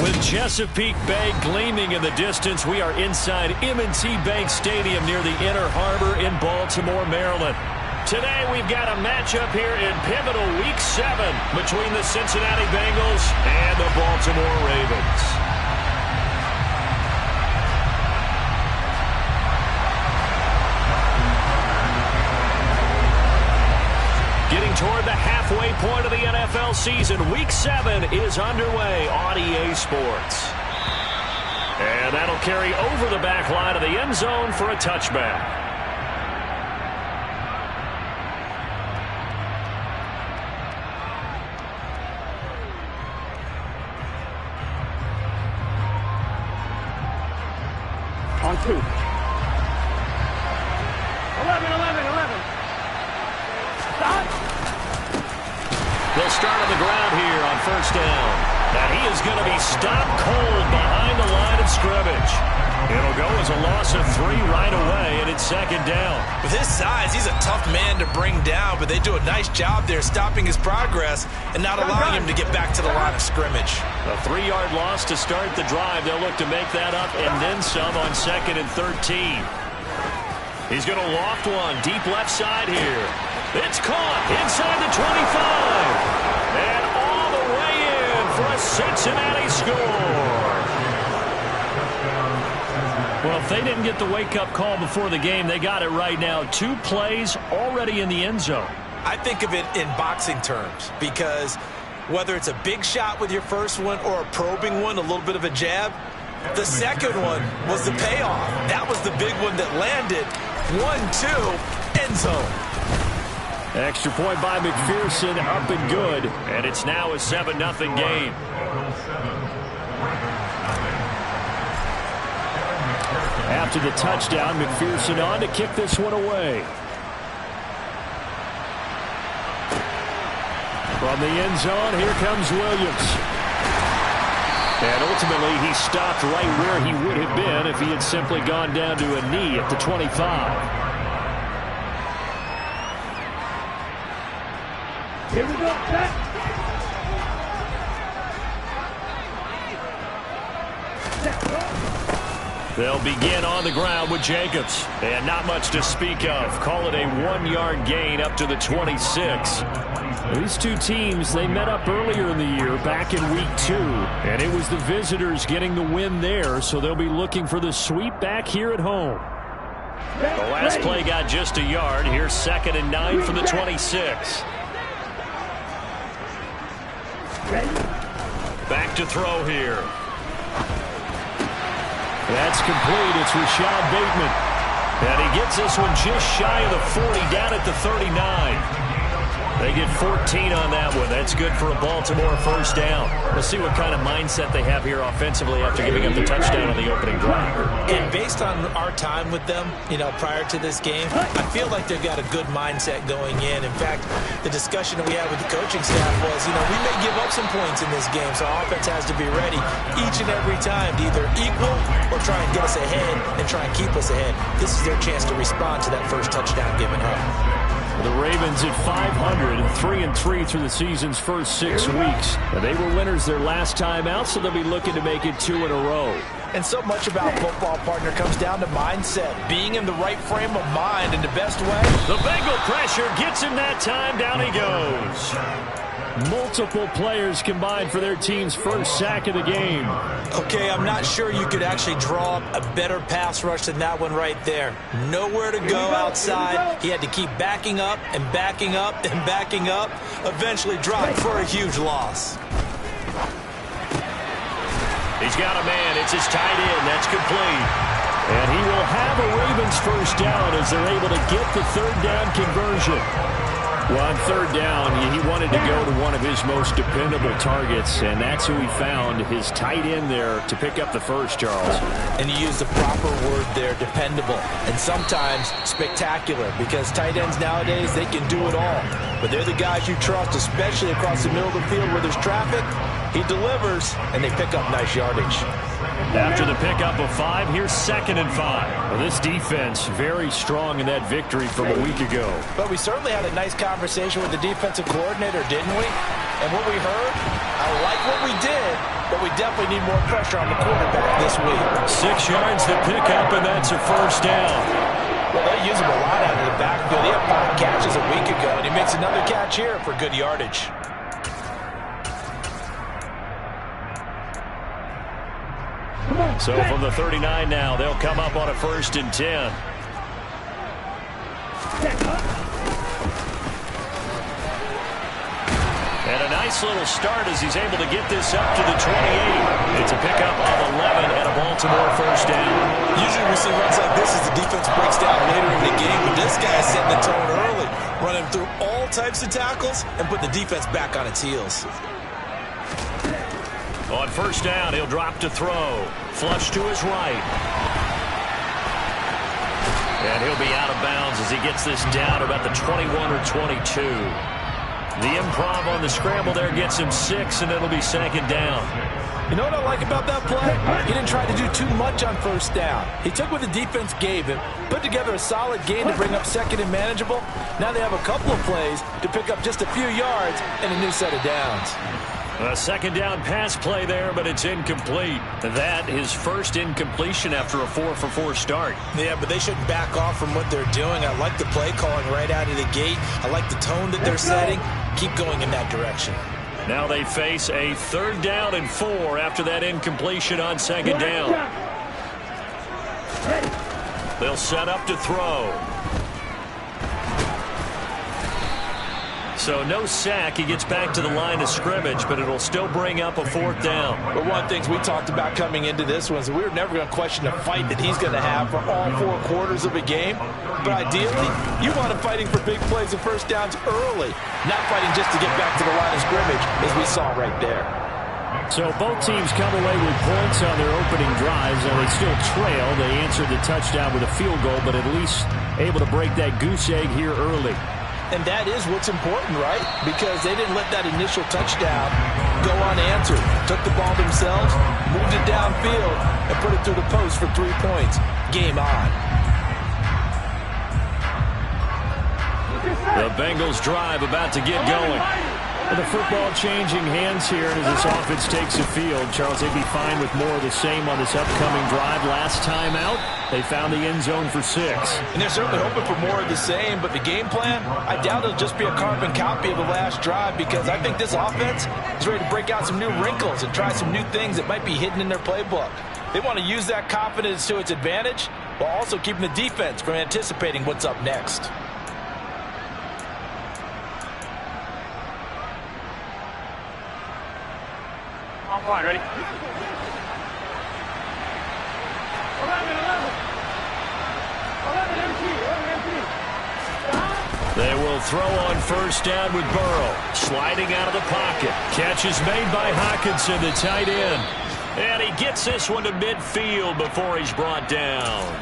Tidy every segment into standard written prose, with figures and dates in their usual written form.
With Chesapeake Bay gleaming in the distance, we are inside M&T Bank Stadium near the Inner Harbor in Baltimore, Maryland. Today we've got a matchup here in pivotal Week 7 between the Cincinnati Bengals and the Baltimore Ravens. Getting toward the halfway point of the NFL season, Week 7 is underway on EA Sports. And that'll carry over the back line of the end zone for a touchback. On 2. 11. Stop. They'll start on the ground here on first down. And he is going to be stopped cold behind the line of scrimmage. It'll go as a loss of 3 right away, and it's second down. With his size, he's a tough man to bring down, but they do a nice job there stopping his progress and not allowing him to get back to the line of scrimmage. A 3-yard loss to start the drive. They'll look to make that up and then some on 2nd and 13. He's going to loft one deep left side here. It's caught inside the 25. And all the way in for a Cincinnati score. Well, if they didn't get the wake-up call before the game, they got it right now. 2 plays already in the end zone. I think of it in boxing terms because whether it's a big shot with your first one or a probing one, a little bit of a jab, the second one was the payoff. That was the big one that landed. 1-2, end zone. Extra point by McPherson, up and good. And it's now a 7-0 game. After the touchdown, McPherson on to kick this one away. From the end zone, here comes Williams. And ultimately, he stopped right where he would have been if he had simply gone down to a knee at the 25. Here we go, set. They'll begin on the ground with Jacobs. And not much to speak of. Call it a 1-yard gain up to the 26. These two teams, they met up earlier in the year, back in Week 2. And it was the visitors getting the win there, so they'll be looking for the sweep back here at home. The last play got just a yard. Here's 2nd and 9 for the 26. Back to throw here. That's complete. It's Rashad Bateman. And he gets this one just shy of the 40, down at the 39. They get 14 on that one. That's good for a Baltimore first down. We'll see what kind of mindset they have here offensively after giving up the touchdown on the opening drive. And based on our time with them, prior to this game, I feel like they've got a good mindset going in. In fact, the discussion that we had with the coaching staff was, we may give up some points in this game, so our offense has to be ready each and every time to either equal or try and get us ahead and try and keep us ahead. This is their chance to respond to that first touchdown given up. The Ravens at 500, 3-3 through the season's first 6 weeks. And they were winners their last time out, so they'll be looking to make it 2 in a row. And so much about football, partner, comes down to mindset, being in the right frame of mind in the best way. The Bengal pressure gets him that time. Down he goes. Multiple players combined for their team's first sack of the game. Okay, I'm not sure you could actually draw up a better pass rush than that one right there. Nowhere to go outside. He had to keep backing up and backing up and backing up. Eventually dropped for a huge loss. He's got a man. It's his tight end. That's complete. And he will have a Ravens first down as they're able to get the 3rd down conversion. Well, on 3rd down, he wanted to go to one of his most dependable targets, and that's who he found, his tight end there, to pick up the first, Charles. And you use the proper word there, dependable, and sometimes spectacular, because tight ends nowadays, they can do it all. But they're the guys you trust, especially across the middle of the field where there's traffic. He delivers, and they pick up nice yardage. After the pickup of 5, here's 2nd and 5. Well, this defense very strong in that victory from a week ago. But we certainly had a nice conversation with the defensive coordinator, didn't we? And what we heard, I like what we did, but we definitely need more pressure on the quarterback this week. 6 yards to pick up, and that's a first down. Well, they use him a lot out of the backfield. He had 5 catches a week ago, and he makes another catch here for good yardage. So from the 39 now, they'll come up on a 1st and 10. And a nice little start as he's able to get this up to the 28. It's a pickup of 11 and a Baltimore first down. Usually we see runs like this as the defense breaks down later in the game, but this guy is setting the tone early, running through all types of tackles and put the defense back on its heels. On first down, he'll drop to throw. Flush to his right. And he'll be out of bounds as he gets this down about the 21 or 22. The improv on the scramble there gets him 6, and it'll be 2nd down. You know what I like about that play? He didn't try to do too much on first down. He took what the defense gave him, put together a solid gain to bring up 2nd and manageable. Now they have a couple of plays to pick up just a few yards and a new set of downs. A 2nd down pass play there, but it's incomplete. That his first incompletion after a 4-for-4 start. Yeah, but they shouldn't back off from what they're doing. I like the play calling right out of the gate. I like the tone that they're setting. Keep going in that direction. Now they face a 3rd down and 4 after that incompletion on 2nd down. They'll set up to throw. So no sack. He gets back to the line of scrimmage, but it'll still bring up a 4th down. But one of the things we talked about coming into this one is we were never going to question the fight that he's going to have for all 4 quarters of a game. But ideally, you want him fighting for big plays and first downs early, not fighting just to get back to the line of scrimmage, as we saw right there. So both teams come away with points on their opening drives, and they still trail. They answered the touchdown with a field goal, but at least able to break that goose egg here early. And that is what's important, right? Because they didn't let that initial touchdown go unanswered. Took the ball themselves, moved it downfield, and put it through the post for 3 points. Game on. The Bengals drive about to get going. With the football changing hands here as this offense takes the field. Charles, they'd be fine with more of the same on this upcoming drive. Last time out, they found the end zone for 6. And they're certainly hoping for more of the same, but the game plan, I doubt it'll just be a carbon copy of the last drive, because I think this offense is ready to break out some new wrinkles and try some new things that might be hidden in their playbook. They want to use that confidence to its advantage while also keeping the defense from anticipating what's up next. On point, ready? 11. They will throw on first down with Burrow. Sliding out of the pocket. Catch is made by Hockenson, the tight end. And he gets this one to midfield before he's brought down.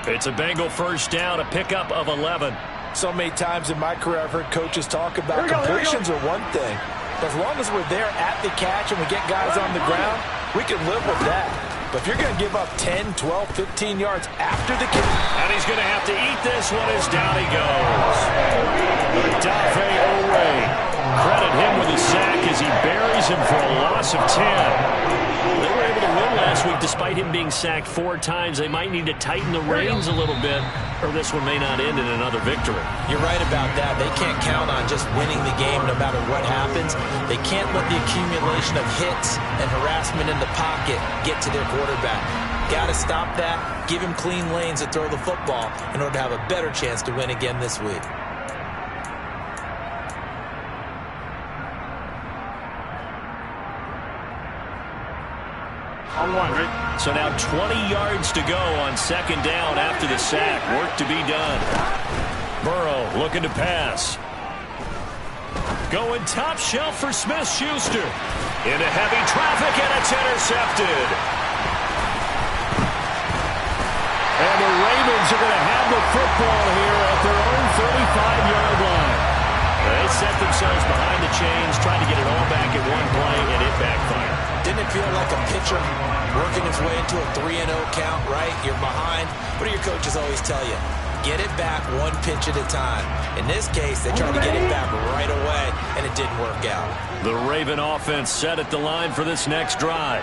It's a Bengal first down, a pickup of 11. So many times in my career I've heard coaches talk about completions are one thing. As long as we're there at the catch and we get guys on the ground, we can live with that. But if you're going to give up 10, 12, 15 yards after the kick. And he's going to have to eat this one as down he goes. Dafe Owe. Credit him with a sack as he buries him for a loss of 10. They were able to win last week despite him being sacked 4 times. They might need to tighten the reins a little bit, or this one may not end in another victory. You're right about that. They can't count on just winning the game no matter what happens. They can't let the accumulation of hits and harassment in the pocket get to their quarterback. Got to stop that, give him clean lanes to throw the football in order to have a better chance to win again this week. On one, ready? So now 20 yards to go on second down after the sack. Work to be done. Burrow looking to pass. Going top shelf for Smith-Schuster. Into heavy traffic, and it's intercepted. And the Ravens are going to have the football here at their own 35-yard line. They set themselves behind the chains, trying to get it all back in one play, and it backfired. Didn't Doesn't it feel like a pitcher working his way into a 3-0 count, right? You're behind. What do your coaches always tell you? Get it back one pitch at a time. In this case, they tried to get it back right away, and it didn't work out. The Raven offense set at the line for this next drive.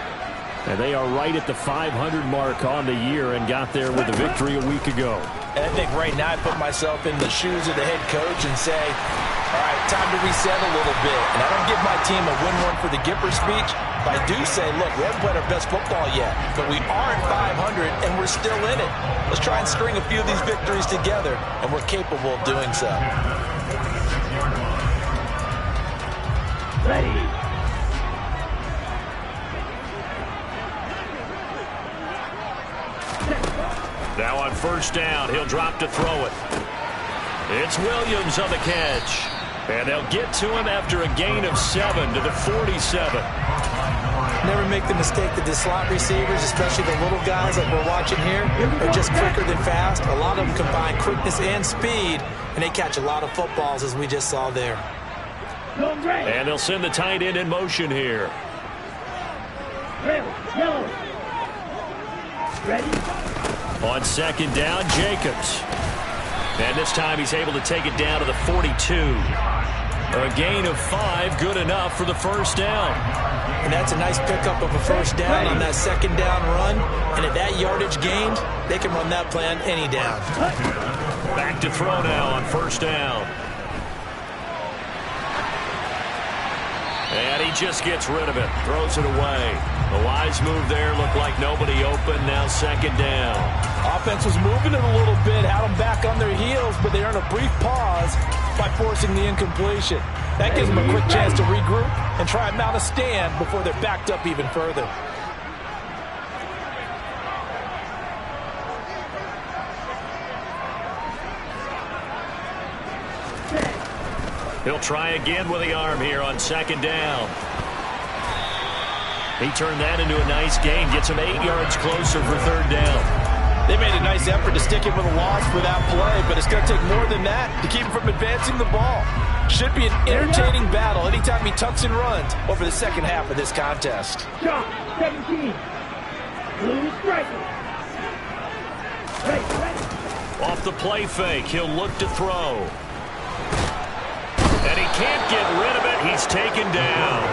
And they are right at the 500 mark on the year and got there with a victory a week ago. And I think right now I put myself in the shoes of the head coach and say, all right, time to reset a little bit. And I don't give my team a win one for the Gipper speech, but I do say, look, we haven't played our best football yet, but we are at 500 and we're still in it. Let's try and string a few of these victories together, and we're capable of doing so. Ready. Now on first down, he'll drop to throw it. It's Williams on the catch. And they'll get to him after a gain of 7 to the 47. Never make the mistake that the slot receivers, especially the little guys like we're watching here, are just quicker than fast. A lot of them combine quickness and speed, and they catch a lot of footballs, as we just saw there. And they'll send the tight end in motion here. Ready. On second down, Jacobs. And this time he's able to take it down to the 42. A gain of 5, good enough for the first down. And that's a nice pickup of a first down on that second down run. And at that yardage gained, they can run that play on any down. Back to throw now on first down. And he just gets rid of it, throws it away. A wise move there, looked like nobody open, now second down. Offense was moving it a little bit, had them back on their heels, but they earned a brief pause by forcing the incompletion. That gives them a quick chance to regroup and try and mount a stand before they're backed up even further. He'll try again with the arm here on second down. He turned that into a nice gain, gets him 8 yards closer for third down. They made a nice effort to stick him with a loss for that play, but it's going to take more than that to keep him from advancing the ball. Should be an entertaining battle anytime he tucks and runs over the second half of this contest. Drop. 17. Blue striker. Ready. Off the play fake, he'll look to throw. And he can't get rid of it. He's taken down.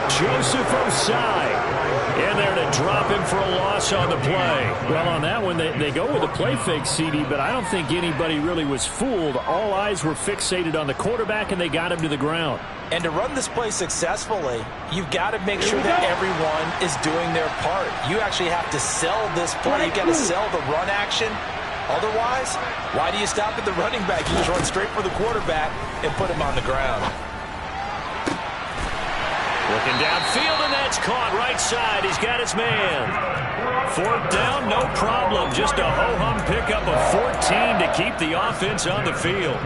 Joseph Osai in there to drop him for a loss on the play. Well, on that one, they go with a play fake, CD, but I don't think anybody really was fooled. All eyes were fixated on the quarterback, and they got him to the ground. And to run this play successfully, you've got to make sure that everyone is doing their part. You actually have to sell this play. You've got to sell the run action. Otherwise, why do you stop at the running back? You just run straight for the quarterback and put him on the ground. Looking downfield, and that's caught right side. He's got his man. Fourth down, no problem. Just a ho-hum pickup of 14 to keep the offense on the field.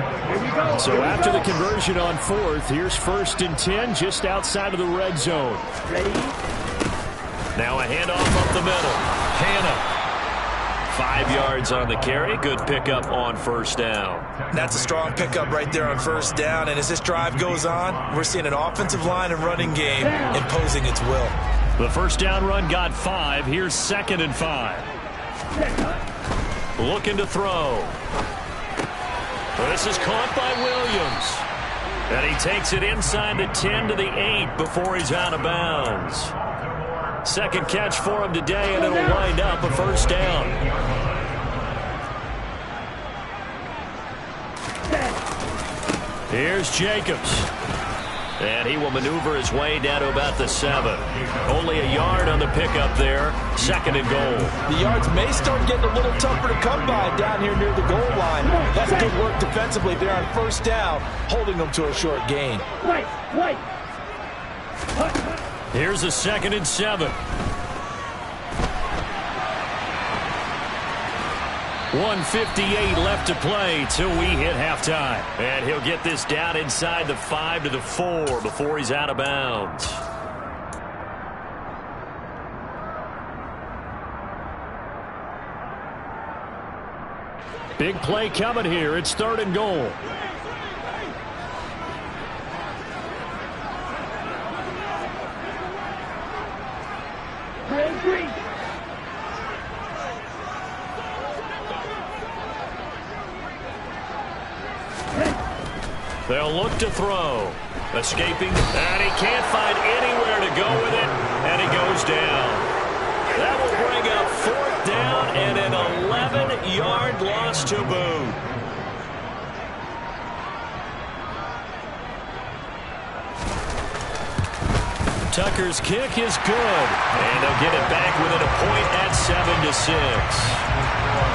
So after the conversion on fourth, here's first and 10 just outside of the red zone. Ready. Now a handoff up the middle. Hannah. 5 yards on the carry. Good pickup on first down. That's a strong pickup right there on first down. And as this drive goes on, we're seeing an offensive line and running game imposing its will. The first down run got 5. Here's second and 5. Looking to throw. This is caught by Williams. And he takes it inside the 10 to the 8 before he's out of bounds. Second catch for him today, and it'll wind up a first down. Here's Jacobs. And he will maneuver his way down to about the 7. Only a yard on the pickup there. Second and goal. The yards may start getting a little tougher to come by down here near the goal line. That's good work defensively there on first down, holding them to a short gain. White. 'Here's a second and 7. 1:58 left to play till we hit halftime. And he'll get this down inside the 5 to the 4 before he's out of bounds. Big play coming here. It's third and goal. They'll look to throw. Escaping, and he can't find anywhere to go with it, and he goes down. That will bring up 4th down and an 11-yard loss to boot. Tucker's kick is good, and they'll get it back within a point at 7-6.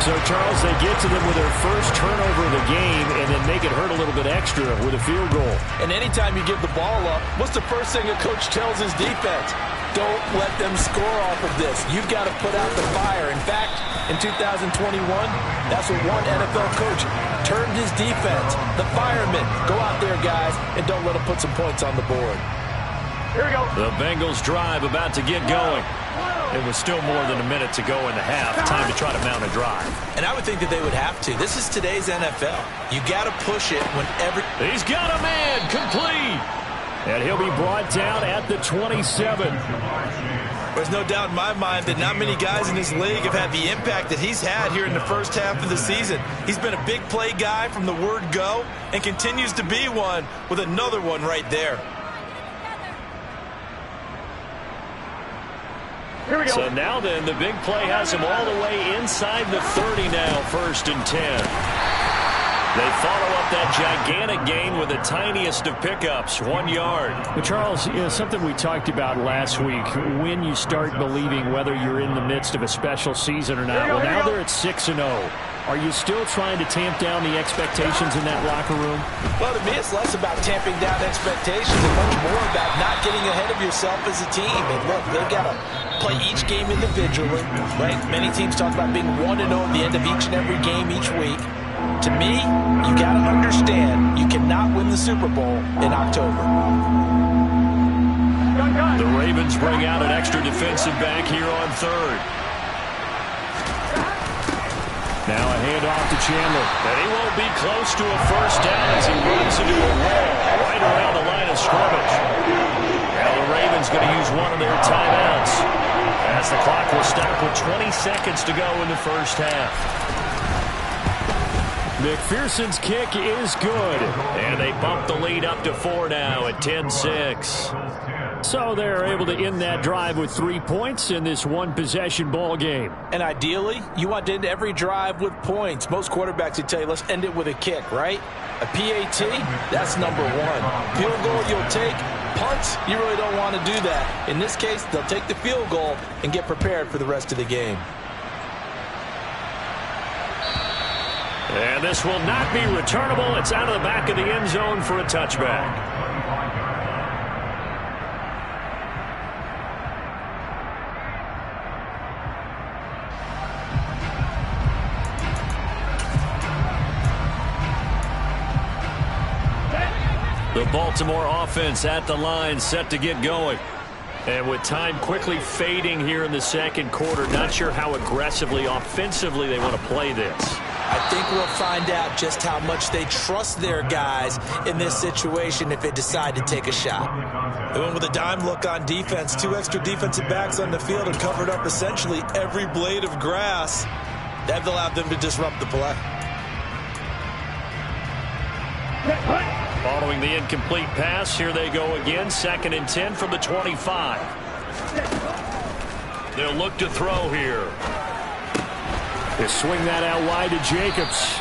So, Charles, they get to them with their first turnover of the game and then make it hurt a little bit extra with a field goal. And anytime you give the ball up, what's the first thing a coach tells his defense? Don't let them score off of this. You've got to put out the fire. In fact, in 2021, that's what one NFL coach termed his defense. The firemen. Go out there, guys, and don't let them put some points on the board. Here we go. The Bengals drive about to get going. It was still more than a minute to go in the half. Time to try to mount a drive. And I would think that they would have to. This is today's NFL. You got to push it whenever. He's got a man complete. And he'll be brought down at the 27. There's no doubt in my mind that not many guys in this league have had the impact that he's had here in the first half of the season. He's been a big play guy from the word go and continues to be one with another one right there. Here we go. So now then, the big play has him all the way inside the 30 now, 1st and 10. They follow up that gigantic gain with the tiniest of pickups, 1 yard. But Charles, something we talked about last week, when you start believing whether you're in the midst of a special season or not. Well, now they're at 6-0. Are you still trying to tamp down the expectations in that locker room? Well, to me, it's less about tamping down expectations and much more about not getting ahead of yourself as a team. And look, they've got to play each game individually, right? Many teams talk about being 1-0 at the end of each and every game each week. To me, you got to understand you cannot win the Super Bowl in October. The Ravens bring out an extra defensive back here on 3rd. Now a handoff to Chandler. And he won't be close to a first down as he runs into a wall right around the line of scrimmage. Now the Ravens going to use one of their timeouts as the clock will stop with 20 seconds to go in the first half. McPherson's kick is good. And they bump the lead up to 4 now at 10-6. So they're able to end that drive with 3 points in this one-possession ball game. And ideally, you want to end every drive with points. Most quarterbacks would tell you, let's end it with a kick, right? A PAT, that's number 1. Field goal you'll take. Punts, you really don't want to do that. In this case, they'll take the field goal and get prepared for the rest of the game. And this will not be returnable. It's out of the back of the end zone for a touchback. The Baltimore offense at the line, set to get going. And with time quickly fading here in the second quarter, not sure how aggressively, offensively they want to play this. I think we'll find out just how much they trust their guys in this situation if they decide to take a shot. They went with a dime look on defense. 2 extra defensive backs on the field and covered up essentially every blade of grass. That allowed them to disrupt the play. Following the incomplete pass, here they go again. 2nd and 10 from the 25. They'll look to throw here. They swing that out wide to Jacobs.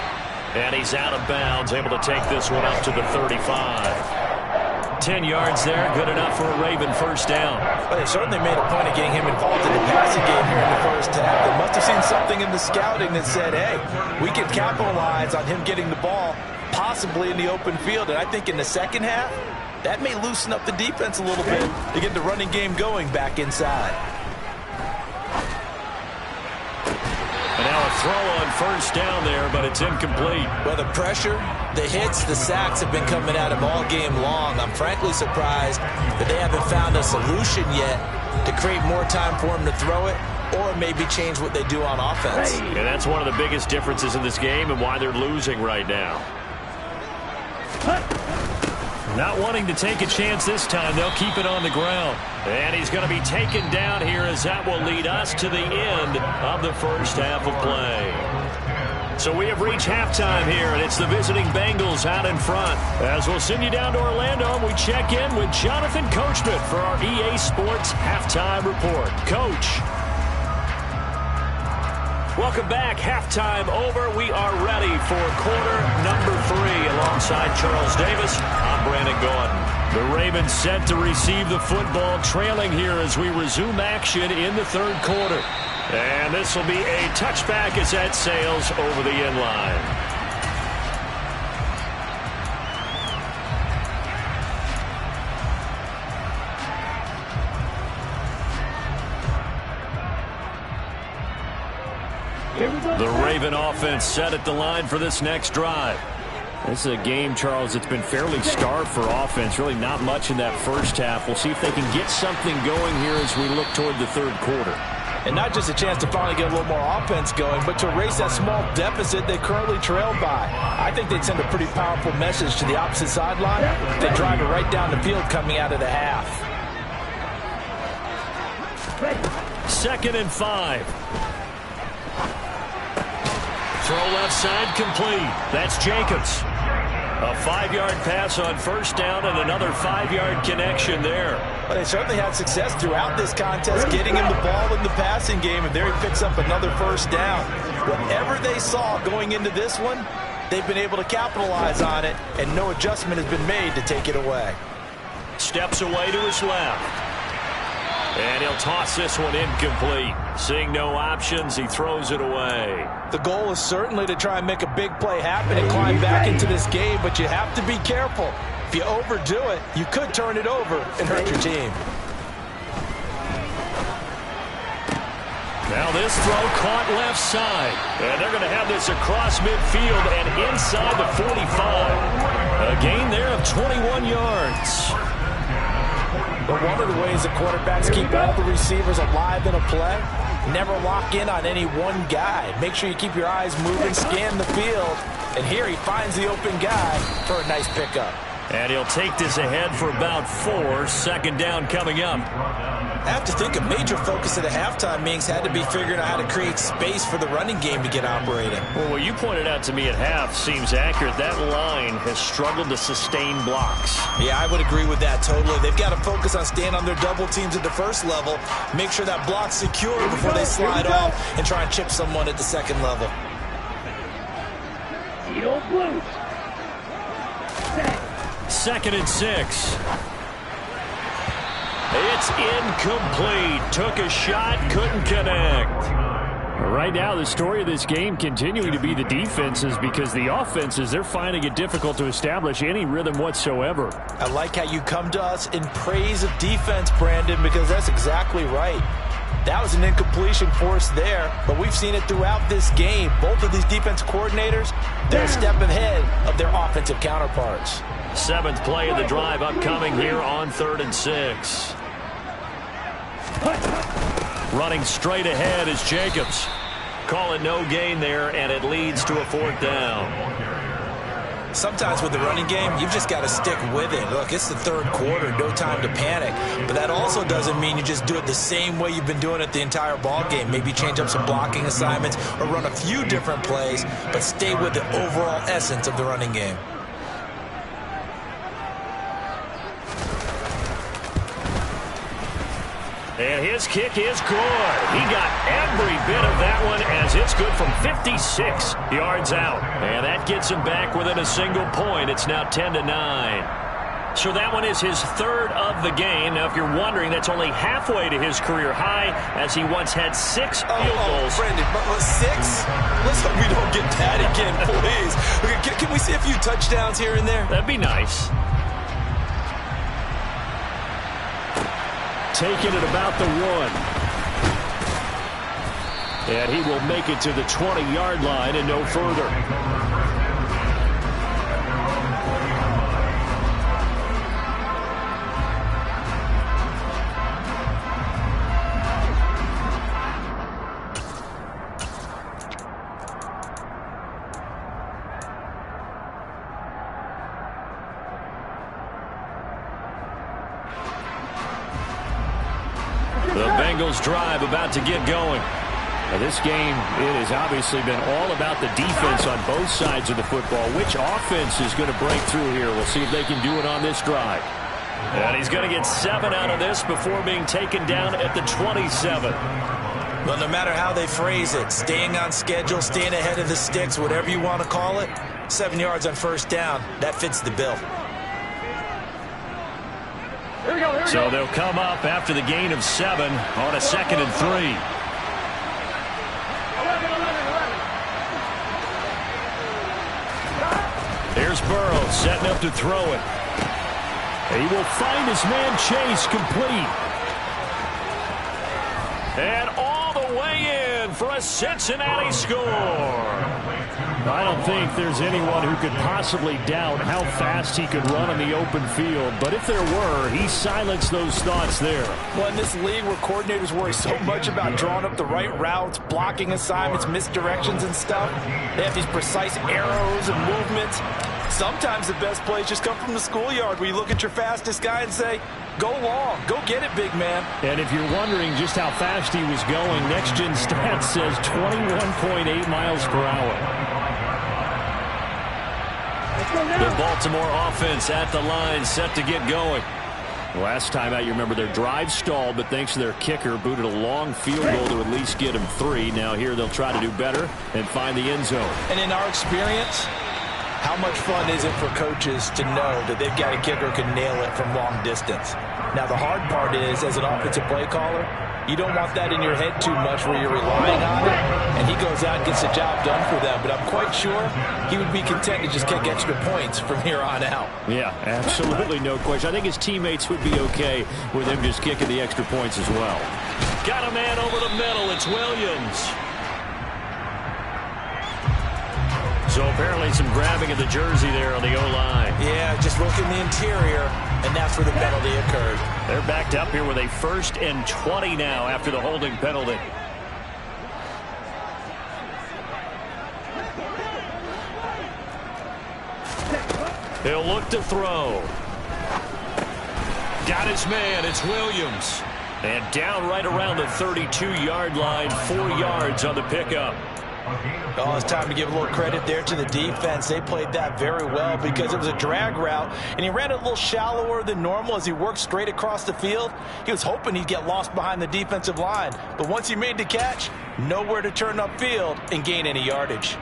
And he's out of bounds, able to take this one up to the 35. 10 yards there, good enough for a Raven first down. Well, they certainly made a point of getting him involved in the passing game here in the first half. They must have seen something in the scouting that said, hey, we can capitalize on him getting the ball, possibly in the open field. And I think in the second half, that may loosen up the defense a little bit to get the running game going back inside. And now a throw on first down there, but it's incomplete. Well, the pressure, the hits, the sacks have been coming at him all game long. I'm frankly surprised that they haven't found a solution yet to create more time for him to throw it or maybe change what they do on offense. And that's one of the biggest differences in this game and why they're losing right now. Not wanting to take a chance this time, they'll keep it on the ground. And he's going to be taken down here as that will lead us to the end of the first half of play. So we have reached halftime here, and it's the visiting Bengals out in front. As we'll send you down to Orlando, and we check in with Jonathan Coachman for our EA Sports Halftime Report. Coach. Welcome back. Halftime over. We are ready for quarter number 3. Alongside Charles Davis, I'm Brandon Gaudin. The Ravens set to receive the football, trailing here as we resume action in the third quarter. And this will be a touchback as that sails over the end line. The Raven offense set at the line for this next drive. This is a game, Charles, it's been fairly starved for offense. Really not much in that first half. We'll see if they can get something going here as we look toward the third quarter. And not just a chance to finally get a little more offense going, but to erase that small deficit they currently trailed by. I think they'd send a pretty powerful message to the opposite sideline. They drive it right down the field coming out of the half. 2nd and 5. Throw left side complete. That's Jacobs. A 5-yard pass on first down and another 5-yard connection there. Well, they certainly had success throughout this contest getting him the ball in the passing game, and there he picks up another first down. Whatever they saw going into this one, they've been able to capitalize on it, and no adjustment has been made to take it away. Steps away to his left. And he'll toss this one incomplete. Seeing no options, he throws it away. The goal is certainly to try and make a big play happen and climb back into this game, but you have to be careful. If you overdo it, you could turn it over and hurt your team. Now this throw caught left side. And they're going to have this across midfield and inside the 45. A gain there of 21 yards. But one of the ways the quarterbacks keep all the receivers alive in a play, never lock in on any one guy. Make sure you keep your eyes moving, scan the field. And here he finds the open guy for a nice pickup. And he'll take this ahead for about 4. 2nd down coming up. I have to think a major focus of the halftime meetings had to be figuring out how to create space for the running game to get operating. Well, what you pointed out to me at half seems accurate. That line has struggled to sustain blocks. Yeah, I would agree with that totally. They've got to focus on staying on their double teams at the first level, make sure that block's secure before they slide off and try and chip someone at the second level. Blue. 2nd and 6. It's incomplete. Took a shot, couldn't connect. Right now, the story of this game continuing to be the defenses, because the offenses, they're finding it difficult to establish any rhythm whatsoever. I like how you come to us in praise of defense, Brandon, because that's exactly right. That was an incompletion force there, but we've seen it throughout this game. Both of these defense coordinators, they're a step ahead of their offensive counterparts. 7th play of the drive upcoming here on 3rd and 6. Running straight ahead is Jacobs. Call it no gain there, and it leads to a 4th down. Sometimes with the running game, you've just got to stick with it. Look, it's the third quarter, no time to panic. But that also doesn't mean you just do it the same way you've been doing it the entire ball game. Maybe change up some blocking assignments or run a few different plays, but stay with the overall essence of the running game. And his kick is good. He got every bit of that one as it's good from 56 yards out. And that gets him back within a single point. It's now 10-9. So that one is his 3rd of the game. Now, if you're wondering, that's only halfway to his career high, as he once had 6 field goals. Brandon, but was 6? Let's hope we don't get that again, please. Okay, can we see a few touchdowns here and there? That'd be nice. Taken at about the 1. And he will make it to the 20-yard line and no further. The Bengals drive about to get going. Now, this game, it has obviously been all about the defense on both sides of the football. Which offense is going to break through here? We'll see if they can do it on this drive. And he's going to get 7 out of this before being taken down at the 27. Well, no matter how they phrase it, staying on schedule, staying ahead of the sticks, whatever you want to call it, 7 yards on first down, that fits the bill. Here we go. So they'll come up after the gain of 7 on a 2nd and 3. Here's Burrow setting up to throw it. He will find his man Chase complete. And all the way in for a Cincinnati score. I don't think there's anyone who could possibly doubt how fast he could run on the open field. But if there were, he silenced those thoughts there. Well, in this league where coordinators worry so much about drawing up the right routes, blocking assignments, misdirections and stuff, they have these precise arrows and movements. Sometimes the best plays just come from the schoolyard where you look at your fastest guy and say, go long, go get it, big man. And if you're wondering just how fast he was going, Next Gen Stats says 21.8 miles per hour. The Baltimore offense at the line, set to get going. Last time out, you remember their drive stalled, but thanks to their kicker, booted a long field goal to at least get him 3. Now here they'll try to do better and find the end zone. And in our experience, how much fun is it for coaches to know that they've got a kicker who can nail it from long distance? Now, the hard part is, as an offensive play caller, you don't want that in your head too much where you're relying on it, and he goes out and gets the job done for them. But I'm quite sure he would be content to just kick extra points from here on out. Yeah, absolutely no question. I think his teammates would be okay with him just kicking the extra points as well. Got a man over the middle. It's Williams. So apparently some grabbing of the jersey there on the O-line. Yeah, just look in the interior, and that's where the penalty occurred. They're backed up here with a 1st and 20 now after the holding penalty. He'll look to throw. Got his man. It's Williams. And down right around the 32-yard line, 4 yards on the pickup. Oh, it's time to give a little credit there to the defense. They played that very well because it was a drag route, and he ran it a little shallower than normal as he worked straight across the field. He was hoping he'd get lost behind the defensive line, but once he made the catch, nowhere to turn upfield and gain any yardage.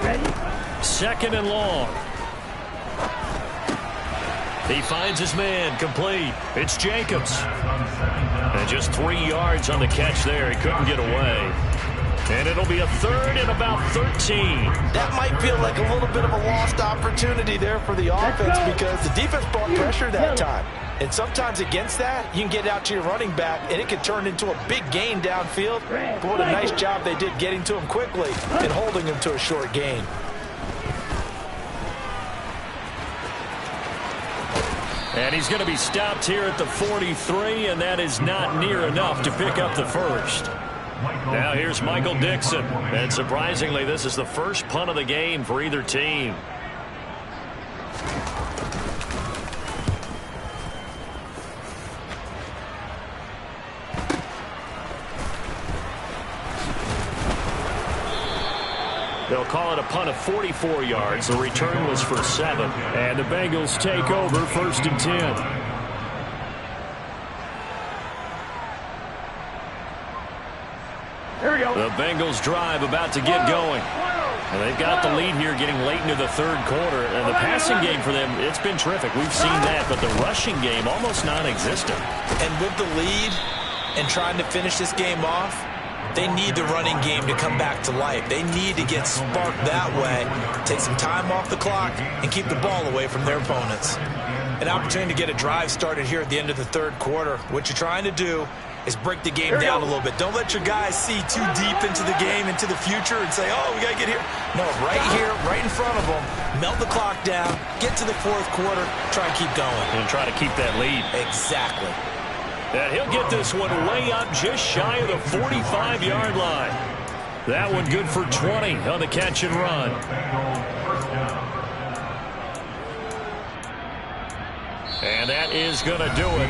Ready? 2nd and long. He finds his man complete. It's Jacobs. And just 3 yards on the catch there. He couldn't get away. And it'll be a 3rd and about 13. That might feel like a little bit of a lost opportunity there for the offense because the defense brought pressure that time. And sometimes against that, you can get out to your running back, and it can turn into a big gain downfield. But what a nice job they did getting to him quickly and holding him to a short gain. And he's going to be stopped here at the 43, and that is not near enough to pick up the 1st. Now here's Michael Dixon. And surprisingly, this is the first punt of the game for either team. They'll call it a punt of 44 yards. The return was for 7. And the Bengals take over 1st and 10. Here we go. The Bengals drive about to get going. And they've got the lead here getting late into the 3rd quarter. And the passing game for them, it's been terrific. We've seen that, but the rushing game almost non-existent. And with the lead and trying to finish this game off, they need the running game to come back to life. They need to get sparked that way, take some time off the clock, and keep the ball away from their opponents. An opportunity to get a drive started here at the end of the 3rd quarter. What you're trying to do is break the game down a little bit. Don't let your guys see too deep into the game, into the future, and say, oh, we got to get here. No, right here, right in front of them, melt the clock down, get to the 4th quarter, try and keep going. And try to keep that lead. Exactly. And he'll get this one way up just shy of the 45-yard line. That one good for 20 on the catch and run. that is going to do it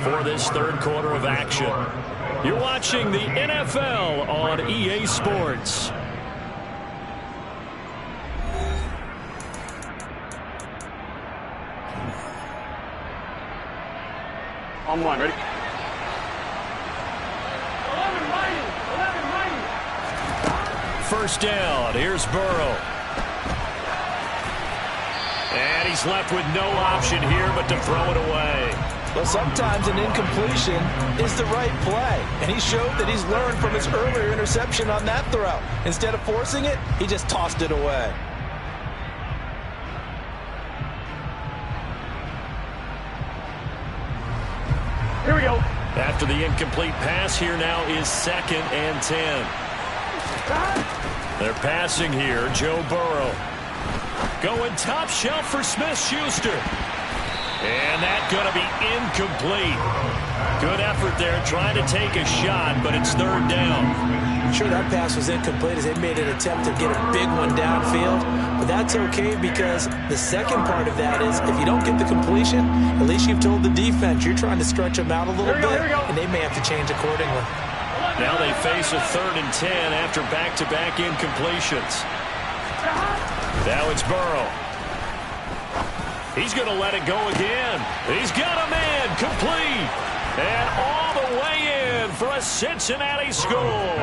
for this third quarter of action. You're watching the NFL on EA Sports. On one, ready? 11 mighty. First down. Here's Burrow. And he's left with no option here but to throw it away. Well, sometimes an incompletion is the right play. And he showed that he's learned from his earlier interception on that throw. Instead of forcing it, he just tossed it away. Here we go. After the incomplete pass, here now is 2nd and 10. They're passing here. Joe Burrow. Going top shelf for Smith-Schuster. And that's going to be incomplete. Good effort there trying to take a shot, but it's 3rd down. I'm sure that pass was incomplete as they made an attempt to get a big one downfield. But that's okay because the second part of that is if you don't get the completion, at least you've told the defense you're trying to stretch them out a little bit, and they may have to change accordingly. Now they face a 3rd and 10 after back-to-back incompletions. Now it's Burrow. He's going to let it go again. He's got a man complete. And all the way in for a Cincinnati score.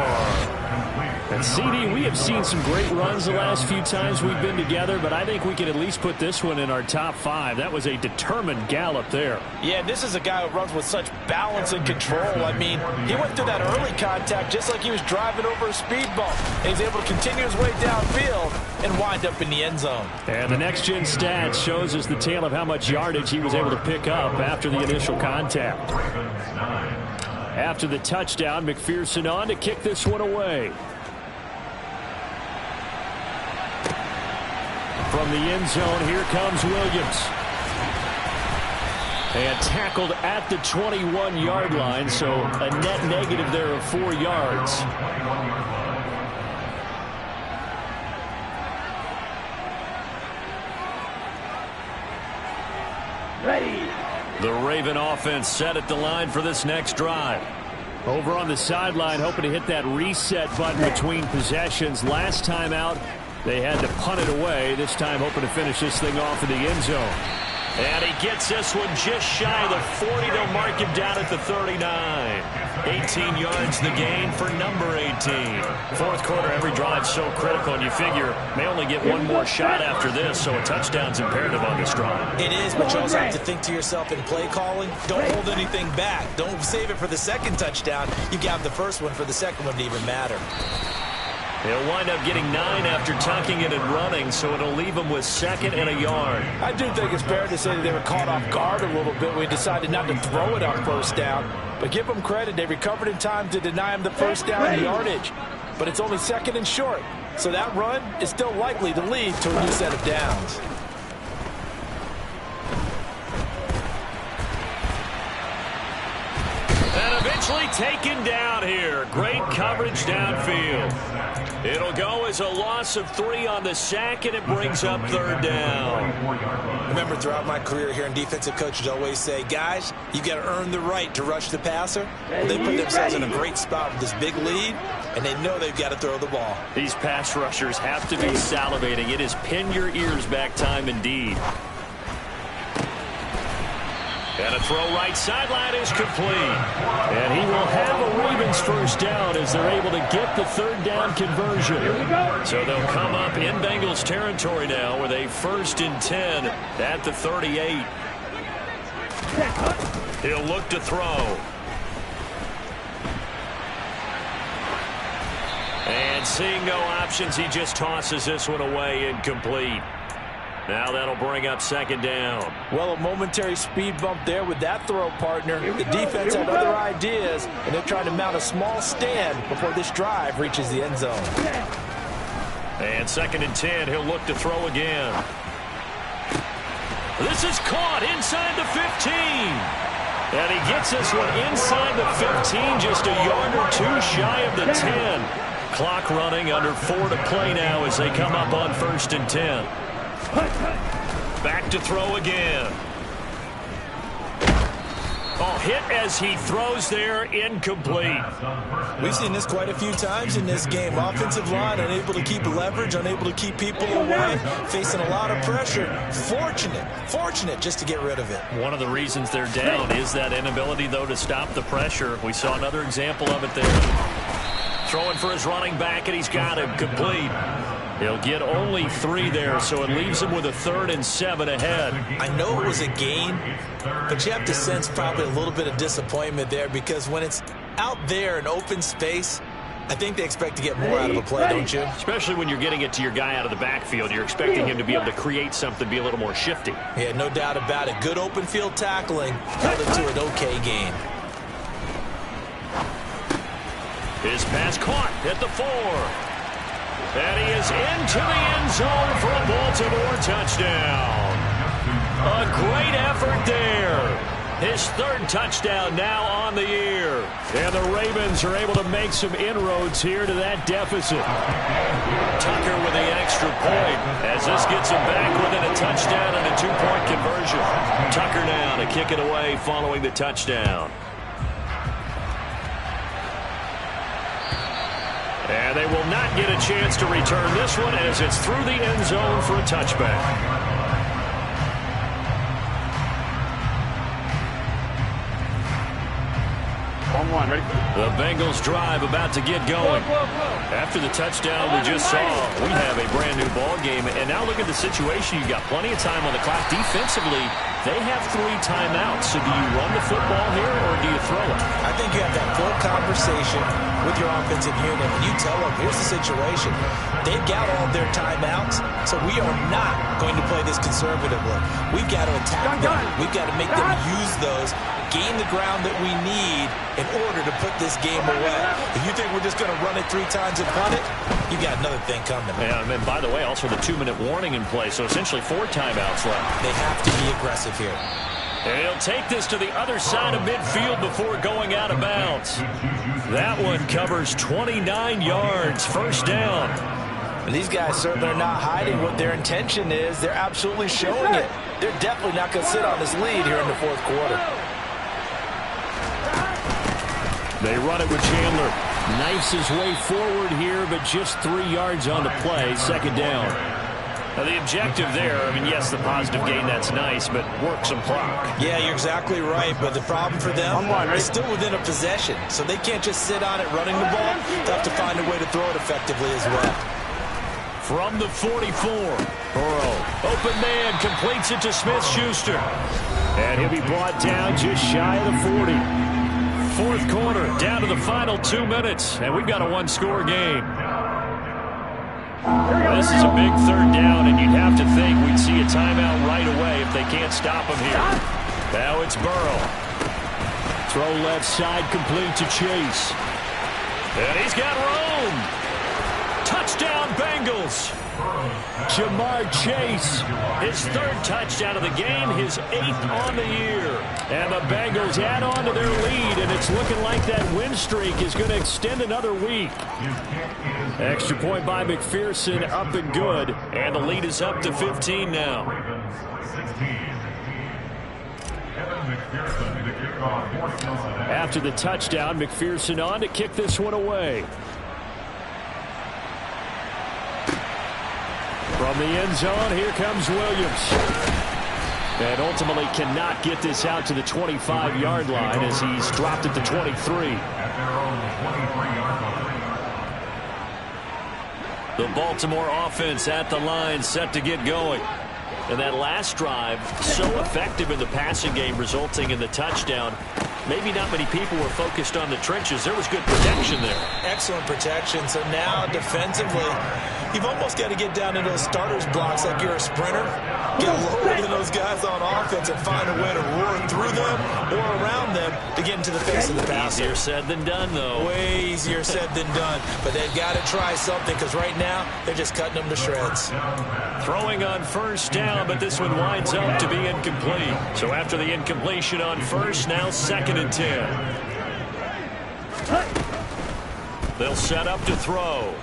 And CD, we have seen some great runs the last few times we've been together, but I think we can at least put this one in our top 5. That was a determined gallop there. Yeah, this is a guy who runs with such balance and control. I mean, he went through that early contact just like he was driving over a speed bump. And he's able to continue his way downfield and wind up in the end zone. And the next-gen stats shows us the tale of how much yardage he was able to pick up after the initial contact. After the touchdown, McPherson on to kick this one away. From the end zone, here comes Williams. And tackled at the 21-yard line, so a net negative there of 4 yards. Ready. The Raven offense set at the line for this next drive. Over on the sideline, hoping to hit that reset button between possessions. Last time out, they had to punt it away. This time hoping to finish this thing off in the end zone. And he gets this one just shy of the 40. They'll mark him down at the 39. 18 yards the gain for number 18. Fourth quarter, every drive so critical, and you figure may only get one more shot after this, so a touchdown's imperative on this drive. It is, but you also have to think to yourself in play calling, don't hold anything back. Don't save it for the second touchdown. You got the first one for the second one to even matter. He'll wind up getting 9 after tucking it and running, so it'll leave him with 2nd and a yard. I do think it's fair to say that they were caught off guard a little bit when we decided not to throw it on first down. But give them credit. They recovered in time to deny him the first down yardage. But it's only 2nd and short. So that run is still likely to lead to a new set of downs. And eventually taken down here. Great coverage downfield. It'll go as a loss of 3 on the sack, and it brings up 3rd down. Remember, throughout my career here, defensive coaches always say, guys, you got to earn the right to rush the passer. They put themselves in a great spot with this big lead, and they know they've got to throw the ball. These pass rushers have to be salivating. It is pin your ears back time indeed. And a throw right sideline is complete. And he will have a Ravens first down as they're able to get the 3rd down conversion. So they'll come up in Bengals territory now with a 1st and 10 at the 38. He'll look to throw. And seeing no options, he just tosses this one away incomplete. Now that'll bring up 2nd down. Well, a momentary speed bump there with that throw, partner. The defense had other ideas, and they're trying to mount a small stand before this drive reaches the end zone. And 2nd and 10, he'll look to throw again. This is caught inside the 15. And he gets this one inside the 15, just a yard or 2 shy of the 10. Clock running, under 4 to play now as they come up on 1st and 10. Back to throw again. Oh, hit as he throws there, incomplete. We've seen this quite a few times in this game. Offensive line unable to keep leverage, unable to keep people away, facing a lot of pressure. Fortunate just to get rid of it. One of the reasons they're down is that inability, though, to stop the pressure. We saw another example of it there. Throwing for his running back, and he's got him complete. He'll get only 3 there, so it leaves him with a 3rd and 7 ahead. I know it was a gain, but you have to sense probably a little bit of disappointment there, because when it's out there in open space, I think they expect to get more out of a play, don't you? Especially when you're getting it to your guy out of the backfield. You're expecting him to be able to create something, be a little more shifty. Yeah, no doubt about it. Good open field tackling held it to an okay gain. His pass caught at the 4. And he is into the end zone for a Baltimore touchdown. A great effort there. His 3rd touchdown now on the year. And the Ravens are able to make some inroads here to that deficit. Tucker with the extra point as this gets him back within a touchdown and a 2-point conversion. Tucker now to kick it away following the touchdown. And they will not get a chance to return this one as it's through the end zone for a touchback. On 1, ready? The Bengals drive about to get going. After the touchdown we just saw, we have a brand new ball game. And now look at the situation. You've got plenty of time on the clock. Defensively, they have 3 timeouts. So do you run the football here or do you throw it? I think you have that full conversation with your offensive unit, and you tell them, here's the situation. They've got all their timeouts, so we are not going to play this conservatively. We've got to attack them. We've got to make them use those, gain the ground that we need in order to put this game away. If you think we're just going to run it 3 times and punt it, you got another thing coming. Yeah, and by the way, also the 2-minute warning in play, so essentially 4 timeouts left. They have to be aggressive here. And he'll take this to the other side of midfield before going out of bounds. That one covers 29 yards, 1st down. And these guys certainly are not hiding what their intention is. They're absolutely showing it. They're definitely not going to sit on this lead here in the 4th quarter. They run it with Chandler. Knifes his way forward here, but just 3 yards on the play, 2nd down. Now the objective there, I mean, yes, the positive gain, that's nice, but work some clock. Yeah, you're exactly right, but the problem for them is still within a possession, so they can't just sit on it running the ball. They'll have to find a way to throw it effectively as well. From the 44, Burrow, open man, completes it to Smith-Schuster. And he'll be brought down just shy of the 40. 4th quarter, down to the final 2 minutes, and we've got a 1-score game. This is a big 3rd down, and you'd have to think we'd see a timeout right away if they can't stop him here. Now it's Burrow. Throw left side, complete to Chase. And he's got room. Touchdown, Bengals. Jamar Chase. His 3rd touchdown of the game, his 8th on the year. And the Bengals add on to their lead, and it's looking like that win streak is going to extend another week. Extra point by McPherson, up and good. And the lead is up to 15 now. After the touchdown, McPherson on to kick this one away. From the end zone, here comes Williams. And ultimately cannot get this out to the 25-yard line as he's dropped at the 23. The Baltimore offense at the line, set to get going. And that last drive, so effective in the passing game, resulting in the touchdown. Maybe not many people were focused on the trenches. There was good protection there. Excellent protection. So now defensively, you've almost got to get down into those starters blocks like you're a sprinter. Get lower than those guys on offense and find a way to roar through them or around them to get into the face of the passer. Easier said than done, though. Way easier said than done. But they've got to try something, because right now they're just cutting them to shreds. Throwing on 1st down, but this one winds up to be incomplete. So after the incompletion on 1st, now 2nd and 10. They'll set up to throw.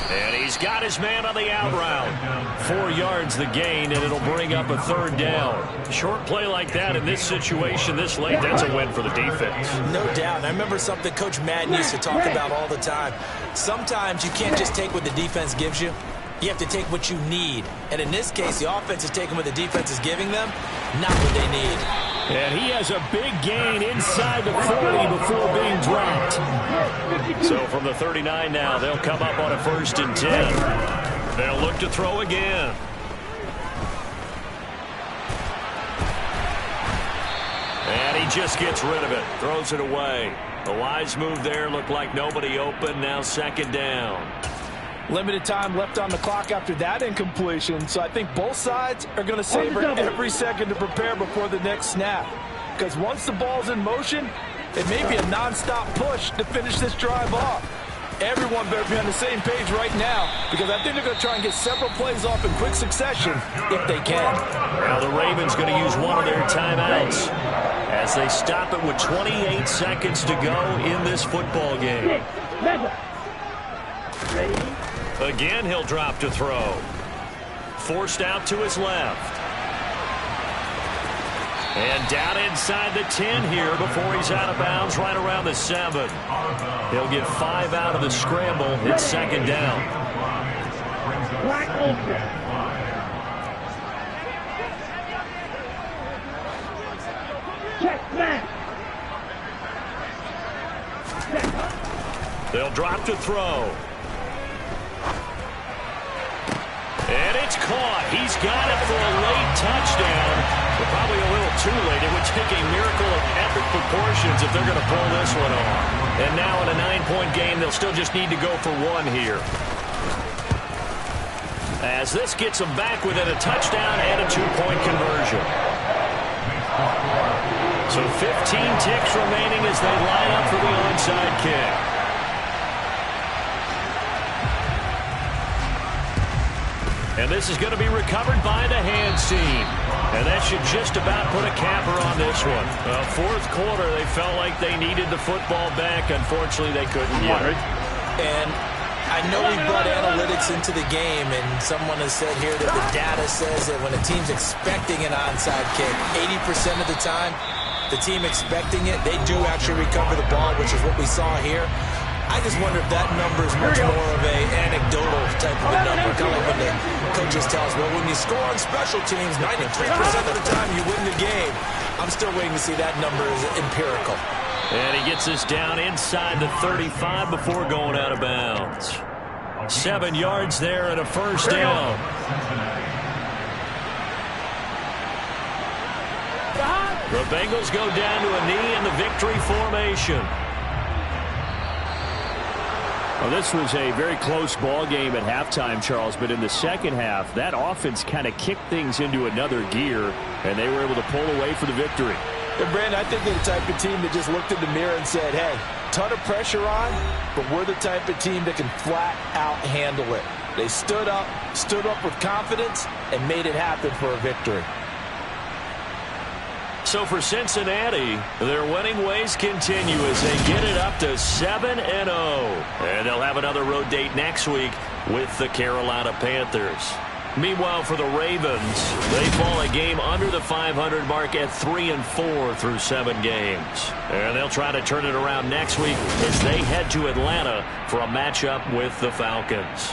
And he's got his man on the out route. 4 yards the gain, and it'll bring up a third down. Short play like that in this situation this late, that's a win for the defense. No doubt. I remember something Coach Madden used to talk about all the time. Sometimes you can't just take what the defense gives you. You have to take what you need. And in this case, the offense is taking what the defense is giving them, not what they need. And he has a big gain inside the 40 before being dropped. So from the 39 now, they'll come up on a 1st and 10. They'll look to throw again. And he just gets rid of it, throws it away. A wise move there, looked like nobody open, now 2nd down. Limited time left on the clock after that incompletion, so I think both sides are going to savor every second to prepare before the next snap. Because once the ball's in motion, it may be a non-stop push to finish this drive off. Everyone better be on the same page right now, because I think they're going to try and get several plays off in quick succession if they can. Now the Ravens going to use one of their timeouts as they stop it with 28 seconds to go in this football game. Again, he'll drop to throw. Forced out to his left. And down inside the 10 here before he's out of bounds right around the 7. He'll get 5 out of the scramble. It's 2nd down. They'll drop to throw. And it's caught. He's got it for a late touchdown, but probably a little too late. It would take a miracle of epic proportions if they're going to pull this one off. And now in a 9-point game, they'll still just need to go for 1 here. As this gets them back within a touchdown and a 2-point conversion. So 15 ticks remaining as they line up for the onside kick. And this is going to be recovered by the hands team. And that should just about put a capper on this one. 4th quarter, they felt like they needed the football back. Unfortunately, they couldn't get it. And I know we brought analytics into the game, and someone has said here that the data says that when a team's expecting an onside kick, 80% of the time, the team expecting it, they do actually recover the ball, which is what we saw here. I just wonder if that number is much more of an anecdotal type of a number, kind of like when the coaches tell us, well, when you score on special teams, 93% of the time you win the game. I'm still waiting to see that number is empirical. And he gets this down inside the 35 before going out of bounds. 7 yards there and a 1st down. The Bengals go down to a knee in the victory formation. Well, this was a very close ball game at halftime, Charles, but in the second half, that offense kind of kicked things into another gear, and they were able to pull away for the victory. And Brandon, I think they're the type of team that just looked in the mirror and said, hey, ton of pressure on, but we're the type of team that can flat out handle it. They stood up with confidence, and made it happen for a victory. So for Cincinnati, their winning ways continue as they get it up to 7-0. And they'll have another road date next week with the Carolina Panthers. Meanwhile, for the Ravens, they fall a game under the 500 mark at 3-4 through 7 games. And they'll try to turn it around next week as they head to Atlanta for a matchup with the Falcons.